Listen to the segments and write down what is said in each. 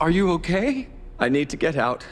Are you okay? I need to get out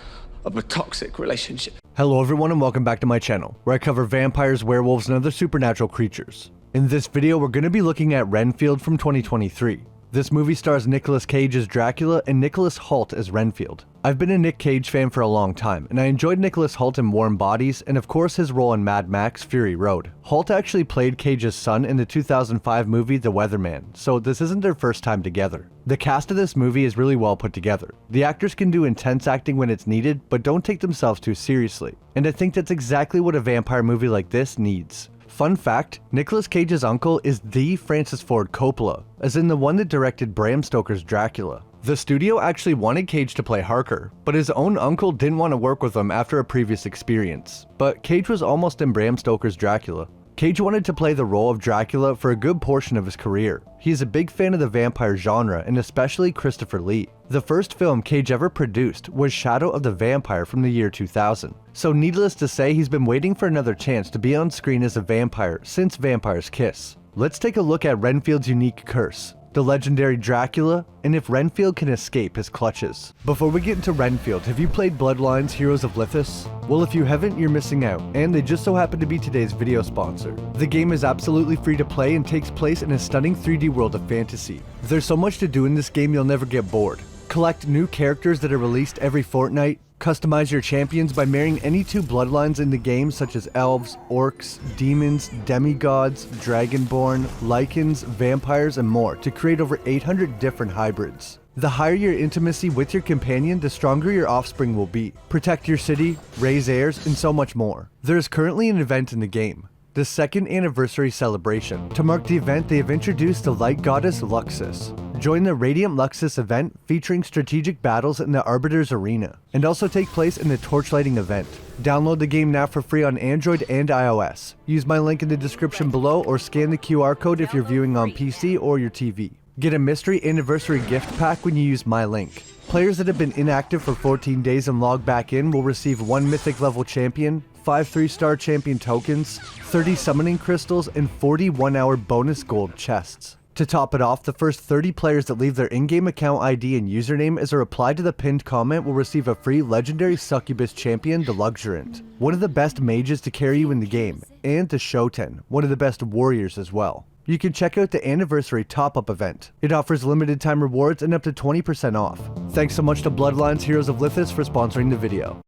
of a toxic relationship. Hello everyone and welcome back to my channel, where I cover vampires, werewolves, and other supernatural creatures. In this video, we're going to be looking at Renfield from 2023. This movie stars Nicolas Cage as Dracula and Nicholas Hoult as Renfield. I've been a Nick Cage fan for a long time, and I enjoyed Nicholas Hoult in Warm Bodies and of course his role in Mad Max Fury Road. Hoult actually played Cage's son in the 2005 movie The Weatherman, so this isn't their first time together. The cast of this movie is really well put together. The actors can do intense acting when it's needed, but don't take themselves too seriously. And I think that's exactly what a vampire movie like this needs. Fun fact, Nicolas Cage's uncle is the Francis Ford Coppola, as in the one that directed Bram Stoker's Dracula. The studio actually wanted Cage to play Harker, but his own uncle didn't want to work with him after a previous experience. But Cage was almost in Bram Stoker's Dracula. Cage wanted to play the role of Dracula for a good portion of his career. He is a big fan of the vampire genre and especially Christopher Lee. The first film Cage ever produced was Shadow of the Vampire from the year 2000. So needless to say, he's been waiting for another chance to be on screen as a vampire since Vampire's Kiss. Let's take a look at Renfield's unique curse, the legendary Dracula, and if Renfield can escape his clutches. Before we get into Renfield, have you played Bloodlines Heroes of Lithis? Well, if you haven't, you're missing out, and they just so happen to be today's video sponsor. The game is absolutely free to play and takes place in a stunning 3D world of fantasy. There's so much to do in this game you'll never get bored. Collect new characters that are released every fortnight, customize your champions by marrying any two bloodlines in the game such as elves, orcs, demons, demigods, dragonborn, lycans, vampires, and more to create over 800 different hybrids. The higher your intimacy with your companion, the stronger your offspring will be. Protect your city, raise heirs, and so much more. There is currently an event in the game, the 2nd anniversary celebration. To mark the event, they have introduced the light goddess Luxus. Join the Radiant Luxus event featuring strategic battles in the Arbiter's Arena, and also take place in the Torchlighting event. Download the game now for free on Android and iOS. Use my link in the description below or scan the QR code if you're viewing on PC or your TV. Get a mystery anniversary gift pack when you use my link. Players that have been inactive for 14 days and log back in will receive 1 mythic level champion, 5 3-star champion tokens, 30 summoning crystals, and 40 1-hour bonus gold chests. To top it off, the first 30 players that leave their in-game account ID and username as a reply to the pinned comment will receive a free legendary succubus champion, the Luxuriant, one of the best mages to carry you in the game, and the Shoten, one of the best warriors as well. You can check out the anniversary top-up event. It offers limited time rewards and up to 20% off. Thanks so much to Bloodlines Heroes of Lithis for sponsoring the video.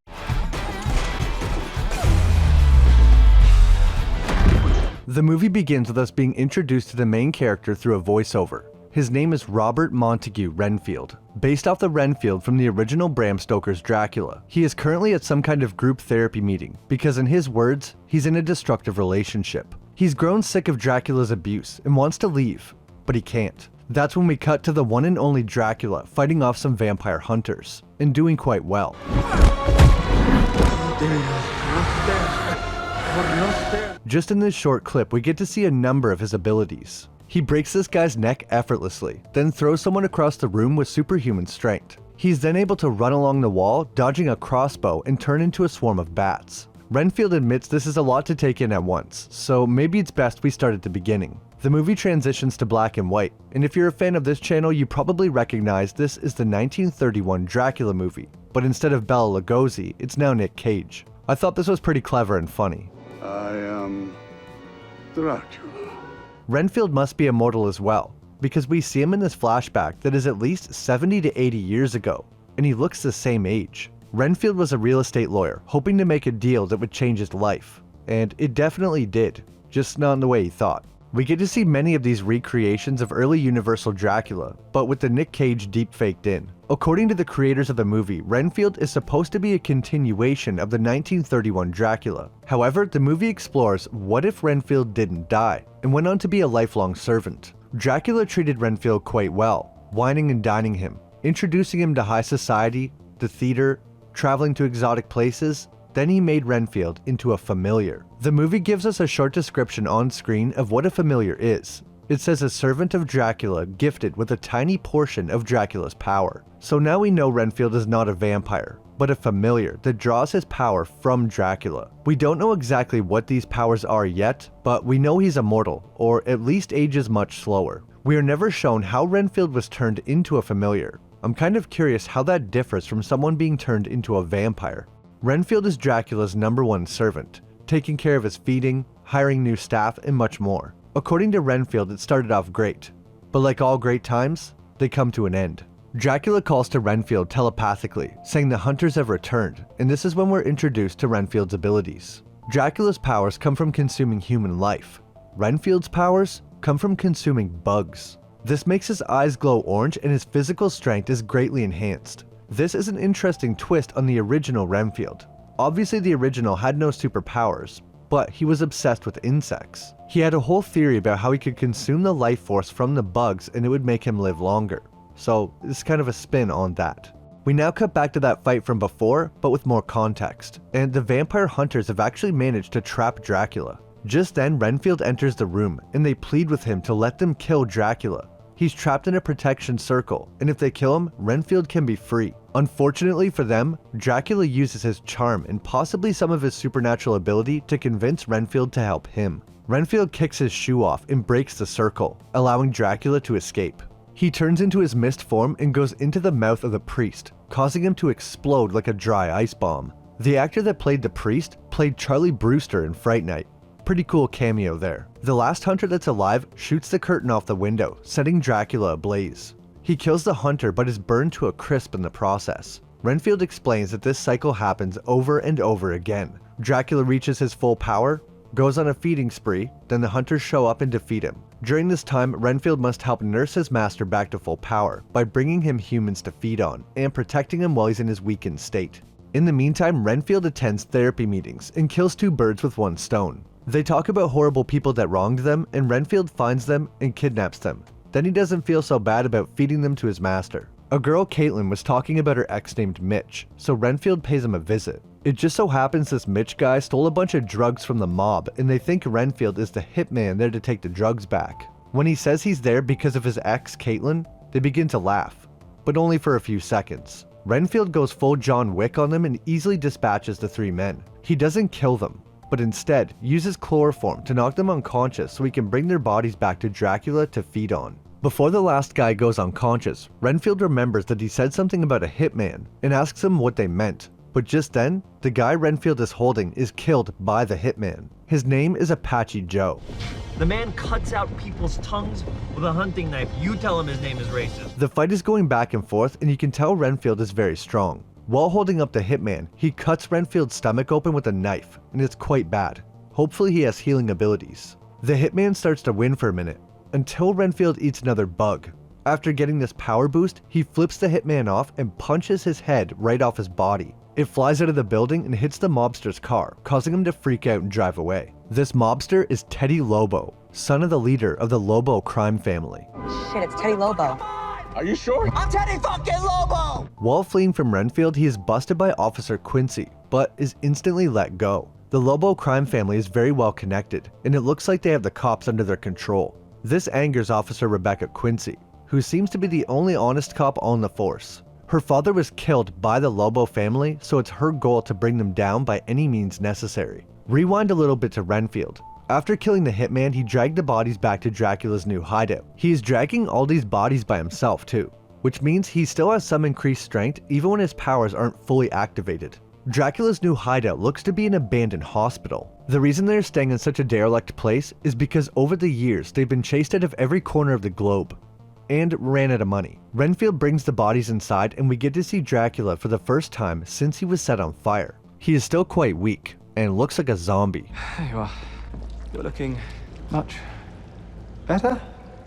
The movie begins with us being introduced to the main character through a voiceover. His name is Robert Montague Renfield, based off the Renfield from the original Bram Stoker's Dracula. He is currently at some kind of group therapy meeting, because in his words, he's in a destructive relationship. He's grown sick of Dracula's abuse and wants to leave, but he can't. That's when we cut to the one and only Dracula fighting off some vampire hunters, and doing quite well. Just in this short clip, we get to see a number of his abilities. He breaks this guy's neck effortlessly, then throws someone across the room with superhuman strength. He's then able to run along the wall, dodging a crossbow, and turn into a swarm of bats. Renfield admits this is a lot to take in at once, so maybe it's best we start at the beginning. The movie transitions to black and white, and if you're a fan of this channel, you probably recognize this is the 1931 Dracula movie, but instead of Bela Lugosi, it's now Nick Cage. I thought this was pretty clever and funny. I am Dracula. Renfield must be immortal as well, because we see him in this flashback that is at least 70 to 80 years ago, and he looks the same age. Renfield was a real estate lawyer, hoping to make a deal that would change his life, and it definitely did, just not in the way he thought. We get to see many of these recreations of early Universal Dracula, but with the Nick Cage deep-faked in. According to the creators of the movie, Renfield is supposed to be a continuation of the 1931 Dracula. However, the movie explores what if Renfield didn't die, and went on to be a lifelong servant. Dracula treated Renfield quite well, wining and dining him, introducing him to high society, the theater, traveling to exotic places. Then he made Renfield into a familiar. The movie gives us a short description on screen of what a familiar is. It says a servant of Dracula gifted with a tiny portion of Dracula's power. So now we know Renfield is not a vampire, but a familiar that draws his power from Dracula. We don't know exactly what these powers are yet, but we know he's immortal, or at least ages much slower. We are never shown how Renfield was turned into a familiar. I'm kind of curious how that differs from someone being turned into a vampire. Renfield is Dracula's #1 servant, taking care of his feeding, hiring new staff, and much more. According to Renfield, it started off great, but like all great times, they come to an end. Dracula calls to Renfield telepathically, saying the hunters have returned, and this is when we're introduced to Renfield's abilities. Dracula's powers come from consuming human life. Renfield's powers come from consuming bugs. This makes his eyes glow orange and his physical strength is greatly enhanced. This is an interesting twist on the original Renfield. Obviously the original had no superpowers, but he was obsessed with insects. He had a whole theory about how he could consume the life force from the bugs and it would make him live longer. So it's kind of a spin on that. We now cut back to that fight from before, but with more context, and the vampire hunters have actually managed to trap Dracula. Just then Renfield enters the room and they plead with him to let them kill Dracula. He's trapped in a protection circle, and if they kill him, Renfield can be free. Unfortunately for them, Dracula uses his charm and possibly some of his supernatural ability to convince Renfield to help him. Renfield kicks his shoe off and breaks the circle, allowing Dracula to escape. He turns into his mist form and goes into the mouth of the priest, causing him to explode like a dry ice bomb. The actor that played the priest played Charlie Brewster in Fright Night. Pretty cool cameo there. The last hunter that's alive shoots the curtain off the window, setting Dracula ablaze. He kills the hunter but is burned to a crisp in the process. Renfield explains that this cycle happens over and over again. Dracula reaches his full power, goes on a feeding spree, then the hunters show up and defeat him. During this time, Renfield must help nurse his master back to full power by bringing him humans to feed on and protecting him while he's in his weakened state. In the meantime, Renfield attends therapy meetings and kills 2 birds with 1 stone. They talk about horrible people that wronged them, and Renfield finds them and kidnaps them. Then he doesn't feel so bad about feeding them to his master. A girl, Caitlin, was talking about her ex named Mitch, so Renfield pays him a visit. It just so happens this Mitch guy stole a bunch of drugs from the mob, and they think Renfield is the hitman there to take the drugs back. When he says he's there because of his ex, Caitlin, they begin to laugh, but only for a few seconds. Renfield goes full John Wick on them and easily dispatches the 3 men. He doesn't kill them, but instead uses chloroform to knock them unconscious so he can bring their bodies back to Dracula to feed on. Before the last guy goes unconscious, Renfield remembers that he said something about a hitman and asks him what they meant. But just then, the guy Renfield is holding is killed by the hitman. His name is Apache Joe. The man cuts out people's tongues with a hunting knife. You tell him his name is racist. The fight is going back and forth and you can tell Renfield is very strong. While holding up the hitman, he cuts Renfield's stomach open with a knife, and it's quite bad. Hopefully he has healing abilities. The hitman starts to win for a minute, until Renfield eats another bug. After getting this power boost, he flips the hitman off and punches his head right off his body. It flies out of the building and hits the mobster's car, causing him to freak out and drive away. This mobster is Teddy Lobo, son of the leader of the Lobo crime family. Shit, it's Teddy Lobo. Are you sure? I'm Teddy fucking Lobo! While fleeing from Renfield, he is busted by Officer Quincy, but is instantly let go. The Lobo crime family is very well connected, and it looks like they have the cops under their control. This angers Officer Rebecca Quincy, who seems to be the only honest cop on the force. Her father was killed by the Lobo family, so it's her goal to bring them down by any means necessary. Rewind a little bit to Renfield. After killing the hitman, he dragged the bodies back to Dracula's new hideout. He is dragging all these bodies by himself too, which means he still has some increased strength even when his powers aren't fully activated. Dracula's new hideout looks to be an abandoned hospital. The reason they're staying in such a derelict place is because over the years they've been chased out of every corner of the globe and ran out of money. Renfield brings the bodies inside and we get to see Dracula for the first time since he was set on fire. He is still quite weak and looks like a zombie. There you are. You're looking much better.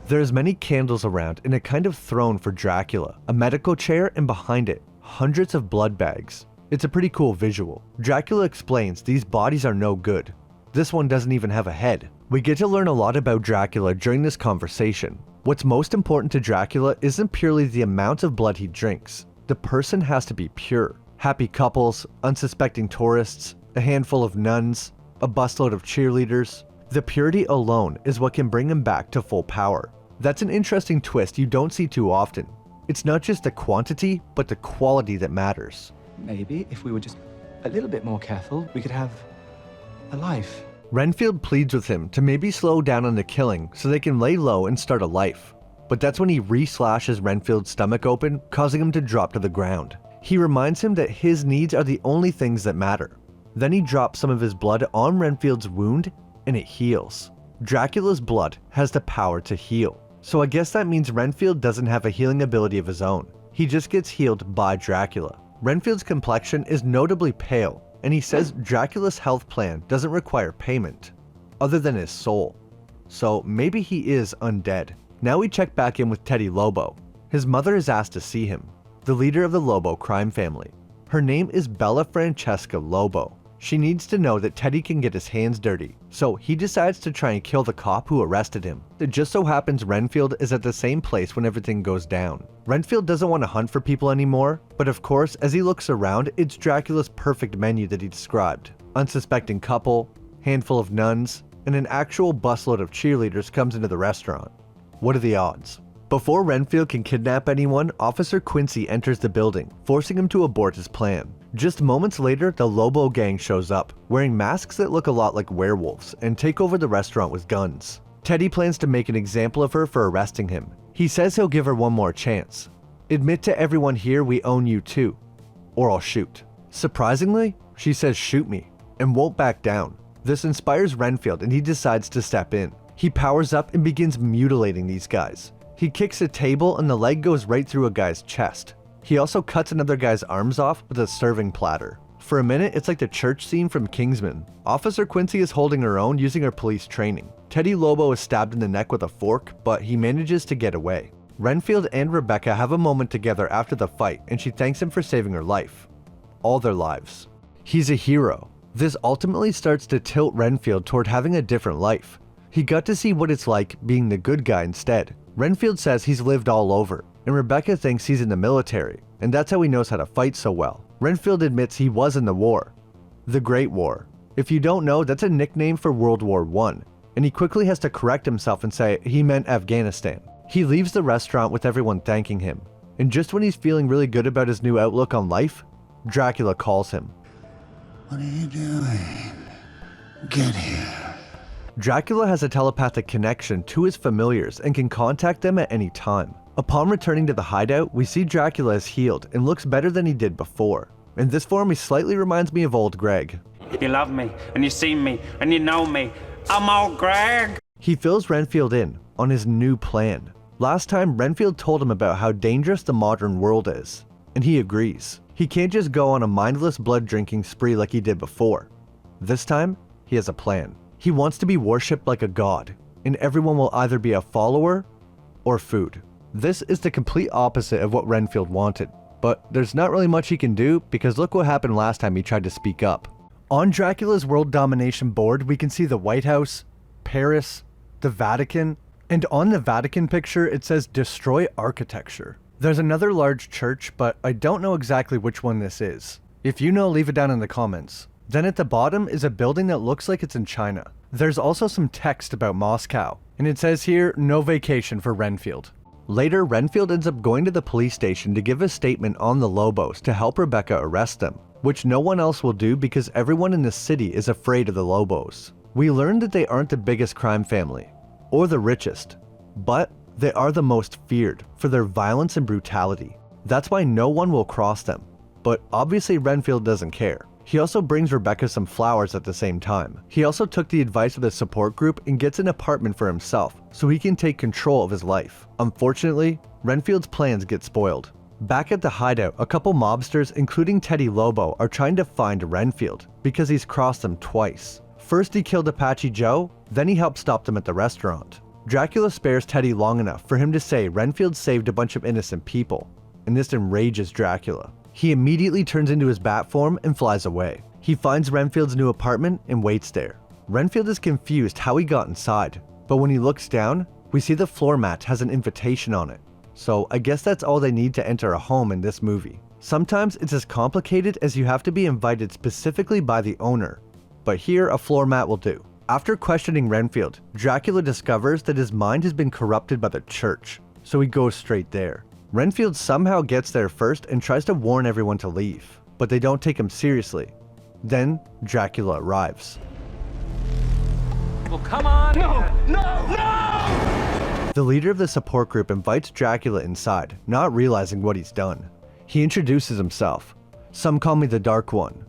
There's many candles around and a kind of throne for Dracula, a medical chair, and behind it, hundreds of blood bags. It's a pretty cool visual. Dracula explains these bodies are no good. This one doesn't even have a head. We get to learn a lot about Dracula during this conversation. What's most important to Dracula isn't purely the amount of blood he drinks. The person has to be pure. Happy couples, unsuspecting tourists, a handful of nuns, a busload of cheerleaders. The purity alone is what can bring him back to full power. That's an interesting twist you don't see too often. It's not just the quantity, but the quality that matters. Maybe if we were just a little bit more careful, we could have a life. Renfield pleads with him to maybe slow down on the killing so they can lay low and start a life. but that's when he re-slashes Renfield's stomach open, causing him to drop to the ground. He reminds him that his needs are the only things that matter. Then he drops some of his blood on Renfield's wound, and it heals. Dracula's blood has the power to heal, so I guess that means Renfield doesn't have a healing ability of his own. He just gets healed by Dracula. Renfield's complexion is notably pale, and he says Dracula's health plan doesn't require payment, other than his soul. So maybe he is undead. Now we check back in with Teddy Lobo. His mother is asked to see him, the leader of the Lobo crime family. Her name is Bella Francesca Lobo. She needs to know that Teddy can get his hands dirty, so he decides to try and kill the cop who arrested him. It just so happens Renfield is at the same place when everything goes down. Renfield doesn't want to hunt for people anymore, but of course, as he looks around, it's Dracula's perfect menu that he described. Unsuspecting couple, handful of nuns, and an actual busload of cheerleaders comes into the restaurant. What are the odds? Before Renfield can kidnap anyone, Officer Quincy enters the building, forcing him to abort his plan. Just moments later, the Lobo gang shows up, wearing masks that look a lot like werewolves, and take over the restaurant with guns. Teddy plans to make an example of her for arresting him. He says he'll give her one more chance. Admit to everyone here we own you too, or I'll shoot. Surprisingly, she says shoot me, and won't back down. This inspires Renfield and he decides to step in. He powers up and begins mutilating these guys. He kicks a table and the leg goes right through a guy's chest. He also cuts another guy's arms off with a serving platter. For a minute, it's like the church scene from Kingsman. Officer Quincy is holding her own using her police training. Teddy Lobo is stabbed in the neck with a fork, but he manages to get away. Renfield and Rebecca have a moment together after the fight, and she thanks him for saving her life. All their lives. He's a hero. This ultimately starts to tilt Renfield toward having a different life. He got to see what it's like being the good guy instead. Renfield says he's lived all over, and Rebecca thinks he's in the military, and that's how he knows how to fight so well. Renfield admits he was in the war. The Great War. If you don't know, that's a nickname for World War I, and he quickly has to correct himself and say he meant Afghanistan. He leaves the restaurant with everyone thanking him, and just when he's feeling really good about his new outlook on life, Dracula calls him. What are you doing? Get here. Dracula has a telepathic connection to his familiars and can contact them at any time. Upon returning to the hideout, we see Dracula is healed and looks better than he did before. In this form, he slightly reminds me of old Greg. You love me, and you see me, and you know me. I'm old Greg! He fills Renfield in on his new plan. Last time, Renfield told him about how dangerous the modern world is, and he agrees. He can't just go on a mindless blood-drinking spree like he did before. This time, he has a plan. He wants to be worshipped like a god, and everyone will either be a follower or food. This is the complete opposite of what Renfield wanted, but there's not really much he can do because look what happened last time he tried to speak up. On Dracula's world domination board, we can see the White House, Paris, the Vatican, and on the Vatican picture it says destroy architecture. There's another large church, but I don't know exactly which one this is. If you know, leave it down in the comments. Then at the bottom is a building that looks like it's in China. There's also some text about Moscow, and it says here, no vacation for Renfield. Later, Renfield ends up going to the police station to give a statement on the Lobos to help Rebecca arrest them, which no one else will do because everyone in the city is afraid of the Lobos. We learn that they aren't the biggest crime family, or the richest, but they are the most feared for their violence and brutality. That's why no one will cross them, but obviously Renfield doesn't care. He also brings Rebecca some flowers at the same time. He also took the advice of the support group and gets an apartment for himself so he can take control of his life. Unfortunately, Renfield's plans get spoiled. Back at the hideout, a couple mobsters, including Teddy Lobo, are trying to find Renfield because he's crossed them twice. First he killed Apache Joe, then he helped stop them at the restaurant. Dracula spares Teddy long enough for him to say Renfield saved a bunch of innocent people, and this enrages Dracula. He immediately turns into his bat form and flies away. He finds Renfield's new apartment and waits there. Renfield is confused how he got inside, but when he looks down, we see the floor mat has an invitation on it. So I guess that's all they need to enter a home in this movie. Sometimes it's as complicated as you have to be invited specifically by the owner, but here a floor mat will do. After questioning Renfield, Dracula discovers that his mind has been corrupted by the church, so he goes straight there. Renfield somehow gets there first and tries to warn everyone to leave, but they don't take him seriously. Then Dracula arrives. Well, come on! No! The leader of the support group invites Dracula inside, not realizing what he's done. He introduces himself. Some call me the Dark One,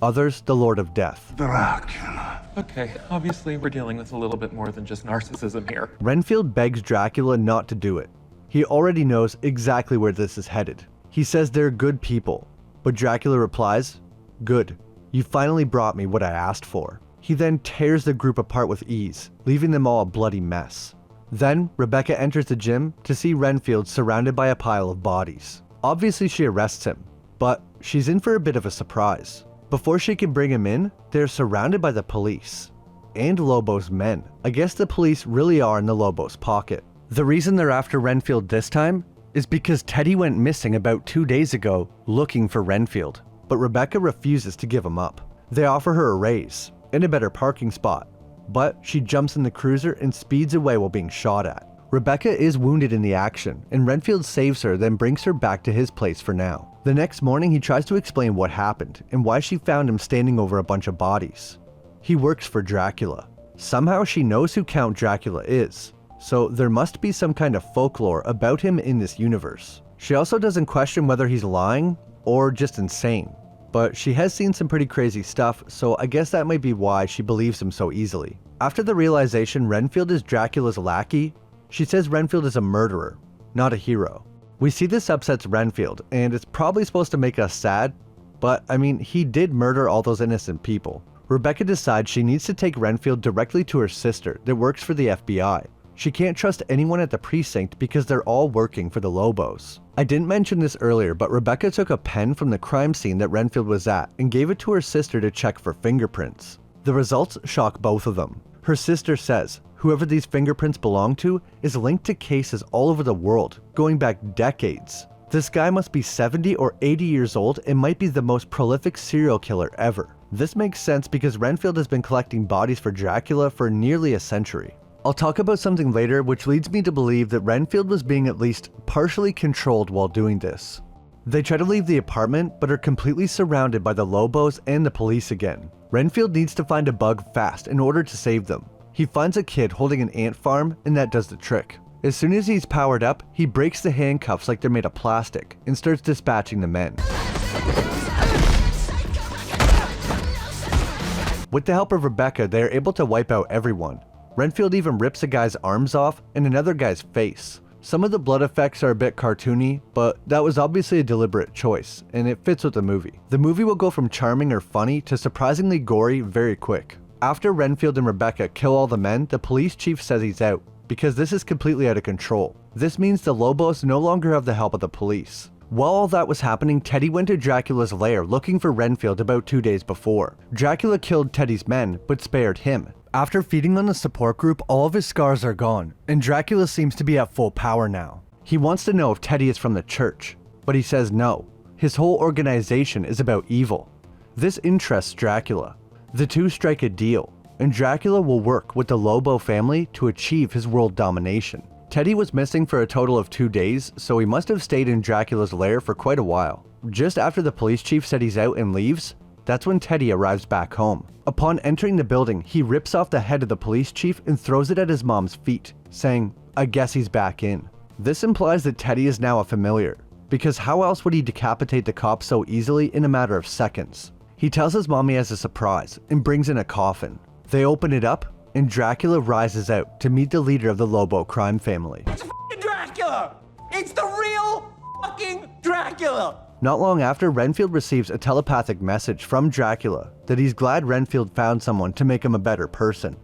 others the Lord of Death. Dracula. Okay, obviously we're dealing with a little bit more than just narcissism here. Renfield begs Dracula not to do it. He already knows exactly where this is headed. He says they're good people, but Dracula replies, "Good, you finally brought me what I asked for." He then tears the group apart with ease, leaving them all a bloody mess. Then, Rebecca enters the gym to see Renfield surrounded by a pile of bodies. Obviously she arrests him, but she's in for a bit of a surprise. Before she can bring him in, they're surrounded by the police. And Lobo's men. I guess the police really are in the Lobo's pocket. The reason they're after Renfield this time is because Teddy went missing about 2 days ago looking for Renfield, but Rebecca refuses to give him up. They offer her a raise and a better parking spot, but she jumps in the cruiser and speeds away while being shot at. Rebecca is wounded in the action, and Renfield saves her, then brings her back to his place for now. The next morning, he tries to explain what happened and why she found him standing over a bunch of bodies. He works for Dracula. Somehow she knows who Count Dracula is, so there must be some kind of folklore about him in this universe. She also doesn't question whether he's lying or just insane, but she has seen some pretty crazy stuff, so I guess that might be why she believes him so easily. After the realization Renfield is Dracula's lackey, she says Renfield is a murderer, not a hero. We see this upsets Renfield, and it's probably supposed to make us sad, but I mean, he did murder all those innocent people. Rebecca decides she needs to take Renfield directly to her sister that works for the FBI. She can't trust anyone at the precinct because they're all working for the Lobos. I didn't mention this earlier, but Rebecca took a pen from the crime scene that Renfield was at and gave it to her sister to check for fingerprints. The results shock both of them. Her sister says whoever these fingerprints belong to is linked to cases all over the world, going back decades. This guy must be 70 or 80 years old and might be the most prolific serial killer ever. This makes sense because Renfield has been collecting bodies for Dracula for nearly a century. I'll talk about something later which leads me to believe that Renfield was being at least partially controlled while doing this. They try to leave the apartment but are completely surrounded by the Lobos and the police again. Renfield needs to find a bug fast in order to save them. He finds a kid holding an ant farm and that does the trick. As soon as he's powered up, he breaks the handcuffs like they're made of plastic and starts dispatching the men. With the help of Rebecca, they are able to wipe out everyone. Renfield even rips a guy's arms off and another guy's face. Some of the blood effects are a bit cartoony, but that was obviously a deliberate choice, and it fits with the movie. The movie will go from charming or funny to surprisingly gory very quick. After Renfield and Rebecca kill all the men, the police chief says he's out, because this is completely out of control. This means the Lobos no longer have the help of the police. While all that was happening, Teddy went to Dracula's lair looking for Renfield about 2 days before. Dracula killed Teddy's men, but spared him. After feeding on the support group, all of his scars are gone, and Dracula seems to be at full power now. He wants to know if Teddy is from the church, but he says no. His whole organization is about evil. This interests Dracula. The two strike a deal, and Dracula will work with the Lobo family to achieve his world domination. Teddy was missing for a total of 2 days, so he must have stayed in Dracula's lair for quite a while. Just after the police chief said he's out and leaves, that's when Teddy arrives back home. Upon entering the building, he rips off the head of the police chief and throws it at his mom's feet, saying, "I guess he's back in." This implies that Teddy is now a familiar, because how else would he decapitate the cop so easily in a matter of seconds? He tells his mom he has a surprise and brings in a coffin. They open it up, and Dracula rises out to meet the leader of the Lobo crime family. It's fucking Dracula! It's the real fucking Dracula! Not long after, Renfield receives a telepathic message from Dracula that he's glad Renfield found someone to make him a better person.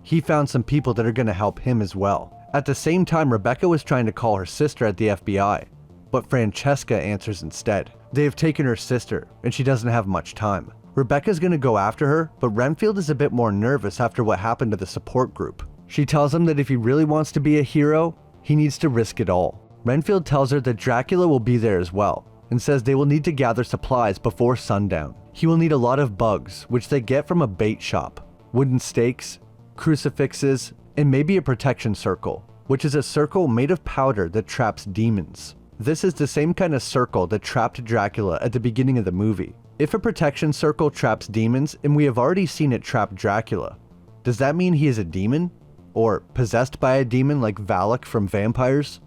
He found some people that are going to help him as well. At the same time, Rebecca was trying to call her sister at the FBI, but Francesca answers instead. They have taken her sister, and she doesn't have much time. Rebecca's going to go after her, but Renfield is a bit more nervous after what happened to the support group. She tells him that if he really wants to be a hero, he needs to risk it all. Renfield tells her that Dracula will be there as well, and says they will need to gather supplies before sundown. He will need a lot of bugs, which they get from a bait shop, wooden stakes, crucifixes, and maybe a protection circle, which is a circle made of powder that traps demons. This is the same kind of circle that trapped Dracula at the beginning of the movie. If a protection circle traps demons, and we have already seen it trap Dracula, does that mean he is a demon? Or possessed by a demon like Valak from Vampires?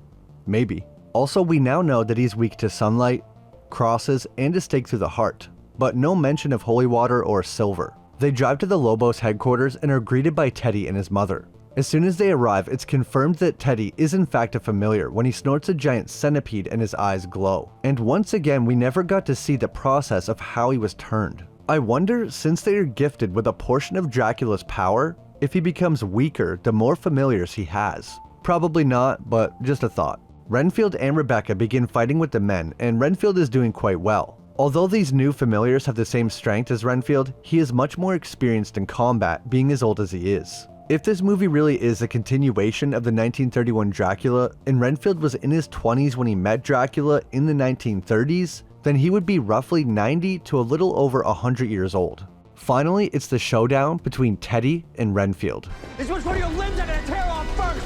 Maybe. Also, we now know that he's weak to sunlight, crosses, and a stake through the heart, but no mention of holy water or silver. They drive to the Lobos headquarters and are greeted by Teddy and his mother. As soon as they arrive, it's confirmed that Teddy is in fact a familiar when he snorts a giant centipede and his eyes glow. And once again, we never got to see the process of how he was turned. I wonder, since they are gifted with a portion of Dracula's power, if he becomes weaker the more familiars he has. Probably not, but just a thought. Renfield and Rebecca begin fighting with the men, and Renfield is doing quite well. Although these new familiars have the same strength as Renfield, he is much more experienced in combat, being as old as he is. If this movie really is a continuation of the 1931 Dracula, and Renfield was in his 20s when he met Dracula in the 1930s, then he would be roughly 90 to a little over 100 years old. Finally, it's the showdown between Teddy and Renfield. This was one of your limbs I'm gonna tear off first!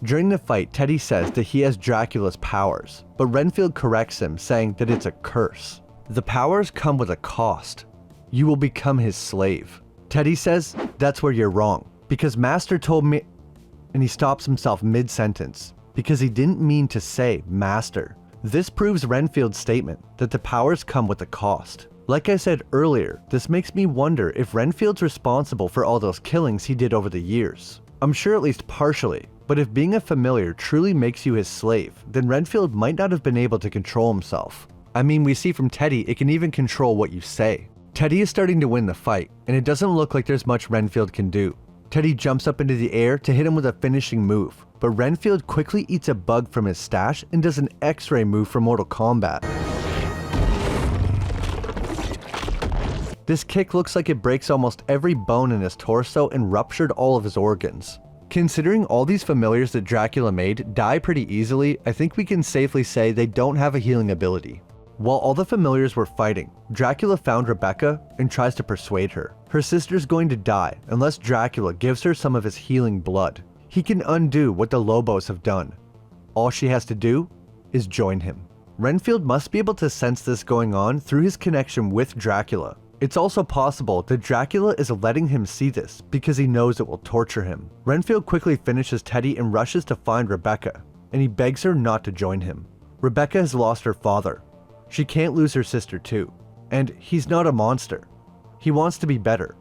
During the fight, Teddy says that he has Dracula's powers, but Renfield corrects him, saying that it's a curse. The powers come with a cost. You will become his slave. Teddy says, that's where you're wrong, because Master told me, and he stops himself mid-sentence, because he didn't mean to say Master. This proves Renfield's statement that the powers come with a cost. Like I said earlier, this makes me wonder if Renfield's responsible for all those killings he did over the years. I'm sure at least partially, but if being a familiar truly makes you his slave, then Renfield might not have been able to control himself. I mean, we see from Teddy it can even control what you say. Teddy is starting to win the fight, and it doesn't look like there's much Renfield can do. Teddy jumps up into the air to hit him with a finishing move, but Renfield quickly eats a bug from his stash and does an X-ray move from Mortal Kombat. This kick looks like it breaks almost every bone in his torso and ruptured all of his organs. Considering all these familiars that Dracula made die pretty easily, I think we can safely say they don't have a healing ability. While all the familiars were fighting, Dracula found Rebecca and tries to persuade her. Her sister's going to die unless Dracula gives her some of his healing blood. He can undo what the Lobos have done. All she has to do is join him. Renfield must be able to sense this going on through his connection with Dracula. It's also possible that Dracula is letting him see this because he knows it will torture him. Renfield quickly finishes Teddy and rushes to find Rebecca, and he begs her not to join him. Rebecca has lost her father. She can't lose her sister too. And he's not a monster. He wants to be better,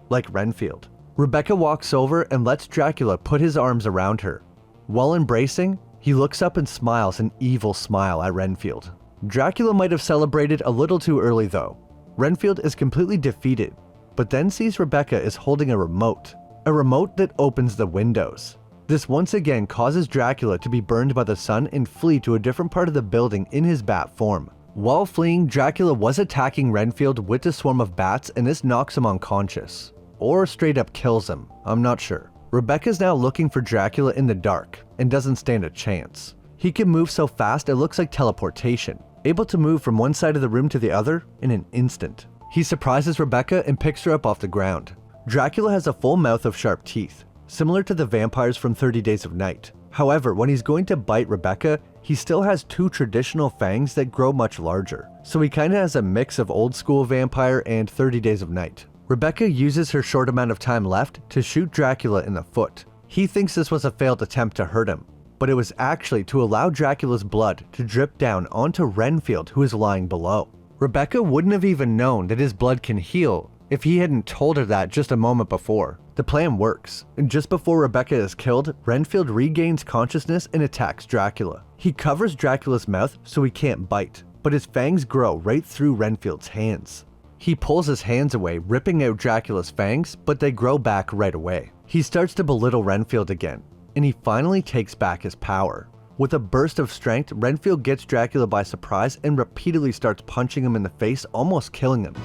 like Renfield. Rebecca walks over and lets Dracula put his arms around her. While embracing, he looks up and smiles an evil smile at Renfield. Dracula might have celebrated a little too early though. Renfield is completely defeated, but then sees Rebecca is holding a remote that opens the windows. This once again causes Dracula to be burned by the sun and flee to a different part of the building in his bat form. While fleeing, Dracula was attacking Renfield with a swarm of bats, and this knocks him unconscious. Or straight up kills him, I'm not sure. Rebecca's now looking for Dracula in the dark, and doesn't stand a chance. He can move so fast it looks like teleportation, able to move from one side of the room to the other in an instant. He surprises Rebecca and picks her up off the ground. Dracula has a full mouth of sharp teeth, similar to the vampires from 30 Days of Night. However, when he's going to bite Rebecca, he still has two traditional fangs that grow much larger, so he kinda has a mix of old school vampire and 30 Days of Night. Rebecca uses her short amount of time left to shoot Dracula in the foot. He thinks this was a failed attempt to hurt him, but it was actually to allow Dracula's blood to drip down onto Renfield, who is lying below. Rebecca wouldn't have even known that his blood can heal if he hadn't told her that just a moment before. The plan works, and just before Rebecca is killed, Renfield regains consciousness and attacks Dracula. He covers Dracula's mouth so he can't bite, but his fangs grow right through Renfield's hands. He pulls his hands away, ripping out Dracula's fangs, but they grow back right away. He starts to belittle Renfield again, and he finally takes back his power. With a burst of strength, Renfield gets Dracula by surprise and repeatedly starts punching him in the face, almost killing him.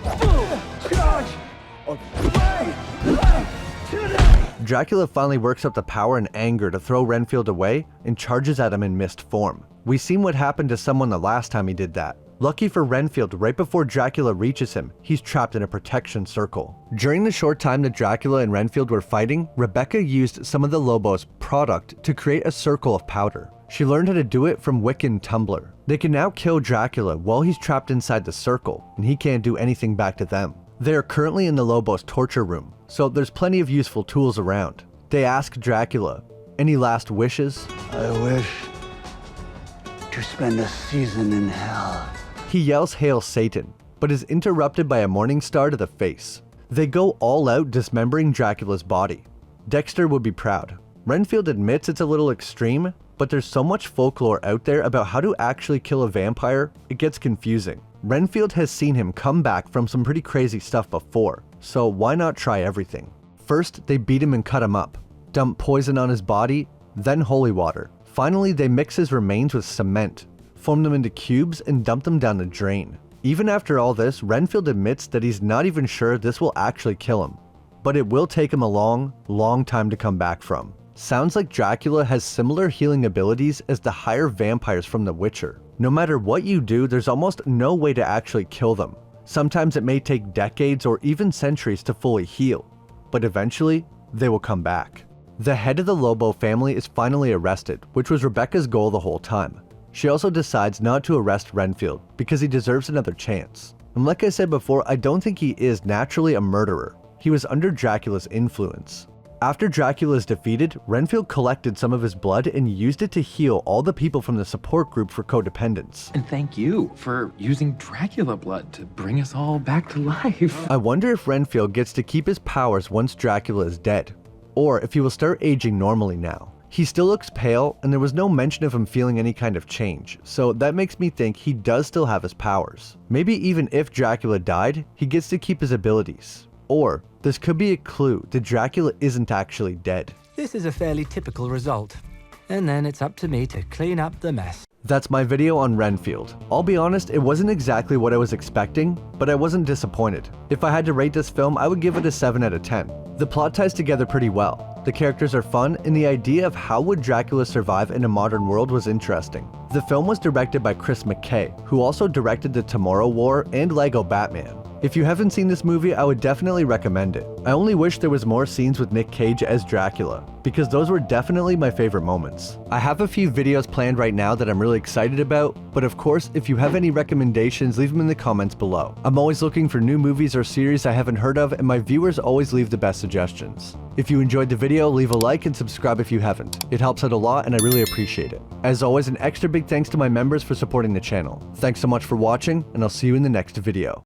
Dracula finally works up the power and anger to throw Renfield away and charges at him in mist form. We've seen what happened to someone the last time he did that. Lucky for Renfield, right before Dracula reaches him, he's trapped in a protection circle. During the short time that Dracula and Renfield were fighting, Rebecca used some of the Lobos' product to create a circle of powder. She learned how to do it from Wiccan Tumblr. They can now kill Dracula while he's trapped inside the circle, and he can't do anything back to them. They are currently in the Lobos torture room, so there's plenty of useful tools around. They ask Dracula, any last wishes? I wish to spend a season in hell. He yells Hail Satan, but is interrupted by a morning star to the face. They go all out dismembering Dracula's body. Dexter would be proud. Renfield admits it's a little extreme, but there's so much folklore out there about how to actually kill a vampire, it gets confusing. Renfield has seen him come back from some pretty crazy stuff before, so why not try everything? First, they beat him and cut him up, dump poison on his body, then holy water. Finally, they mix his remains with cement, form them into cubes and dump them down the drain. Even after all this, Renfield admits that he's not even sure this will actually kill him, but it will take him a long, long time to come back from. Sounds like Dracula has similar healing abilities as the higher vampires from The Witcher. No matter what you do, there's almost no way to actually kill them. Sometimes it may take decades or even centuries to fully heal, but eventually, they will come back. The head of the Lobo family is finally arrested, which was Rebecca's goal the whole time. She also decides not to arrest Renfield because he deserves another chance. And like I said before, I don't think he is naturally a murderer. He was under Dracula's influence. After Dracula is defeated, Renfield collected some of his blood and used it to heal all the people from the support group for codependence. And thank you for using Dracula blood to bring us all back to life. I wonder if Renfield gets to keep his powers once Dracula is dead, or if he will start aging normally now. He still looks pale, and there was no mention of him feeling any kind of change, so that makes me think he does still have his powers. Maybe even if Dracula died, he gets to keep his abilities. Or, this could be a clue that Dracula isn't actually dead. This is a fairly typical result. And then it's up to me to clean up the mess. That's my video on Renfield. I'll be honest, it wasn't exactly what I was expecting, but I wasn't disappointed. If I had to rate this film, I would give it a 7 out of 10. The plot ties together pretty well. The characters are fun, and the idea of how would Dracula survive in a modern world was interesting. The film was directed by Chris McKay, who also directed The Tomorrow War and Lego Batman. If you haven't seen this movie, I would definitely recommend it. I only wish there was more scenes with Nick Cage as Dracula, because those were definitely my favorite moments. I have a few videos planned right now that I'm really excited about, but of course, if you have any recommendations, leave them in the comments below. I'm always looking for new movies or series I haven't heard of, and my viewers always leave the best suggestions. If you enjoyed the video, leave a like and subscribe if you haven't. It helps out a lot and I really appreciate it. As always, an extra big thanks to my members for supporting the channel. Thanks so much for watching, and I'll see you in the next video.